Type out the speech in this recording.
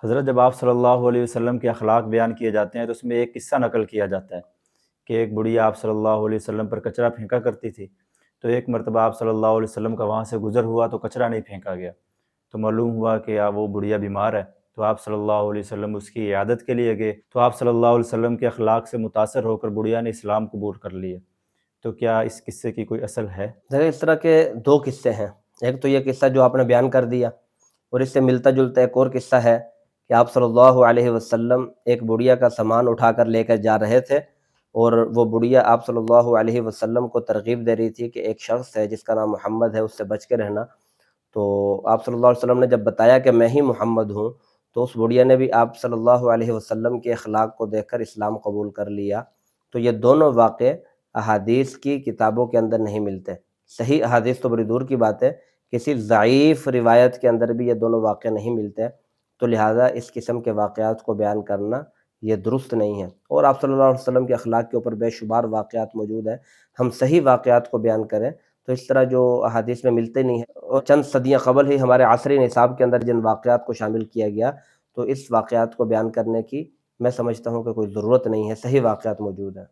حضرت جب آپ صلی اللہ علیہ وسلم کے اخلاق بیان کیے جاتے ہیں تو اس میں ایک قصہ نقل کیا جاتا ہے کہ ایک بڑھیا آپ صلی اللہ علیہ وسلم پر کچرا پھینکا کرتی تھی، تو ایک مرتبہ آپ صلی اللہ علیہ وسلم کا وہاں سے گزر ہوا تو کچرا نہیں پھینکا گیا، تو معلوم ہوا کہ وہ بڑھیا بیمار ہے، تو آپ صلی اللہ علیہ وسلم اس کی عیادت کے لیے گئے، تو آپ صلی اللہ علیہ وسلم کے اخلاق سے متاثر ہو کر بڑھیا نے اسلام قبول کر لیے۔ تو کیا اس قصے کی کوئی اصل ہے؟ دیکھیں اس طرح کے دو قصے ہیں، ایک تو یہ قصہ جو آپ نے بیان کر دیا، اور اس سے ملتا جلتا ایک اور قصہ ہے کہ آپ صلی اللہ علیہ وسلم ایک بڑھیا کا سامان اٹھا کر لے کر جا رہے تھے، اور وہ بڑھیا آپ صلی اللہ علیہ وسلم کو ترغیب دے رہی تھی کہ ایک شخص ہے جس کا نام محمد ہے، اس سے بچ کے رہنا۔ تو آپ صلی اللہ علیہ وسلم نے جب بتایا کہ میں ہی محمد ہوں، تو اس بڑھیا نے بھی آپ صلی اللہ علیہ وسلم کے اخلاق کو دیکھ کر اسلام قبول کر لیا۔ تو یہ دونوں واقعے احادیث کی کتابوں کے اندر نہیں ملتے، صحیح احادیث تو بڑی دور کی بات ہے، کسی ضعیف روایت کے اندر بھی یہ دونوں واقعے نہیں ملتے، تو لہٰذا اس قسم کے واقعات کو بیان کرنا یہ درست نہیں ہے۔ اور آپ صلی اللہ علیہ وسلم کے اخلاق کے اوپر بے شمار واقعات موجود ہیں، ہم صحیح واقعات کو بیان کریں تو اس طرح جو احادیث میں ملتے نہیں ہیں، اور چند صدیاں قبل ہی ہمارے عصری نصاب کے اندر جن واقعات کو شامل کیا گیا، تو اس واقعات کو بیان کرنے کی میں سمجھتا ہوں کہ کوئی ضرورت نہیں ہے، صحیح واقعات موجود ہیں۔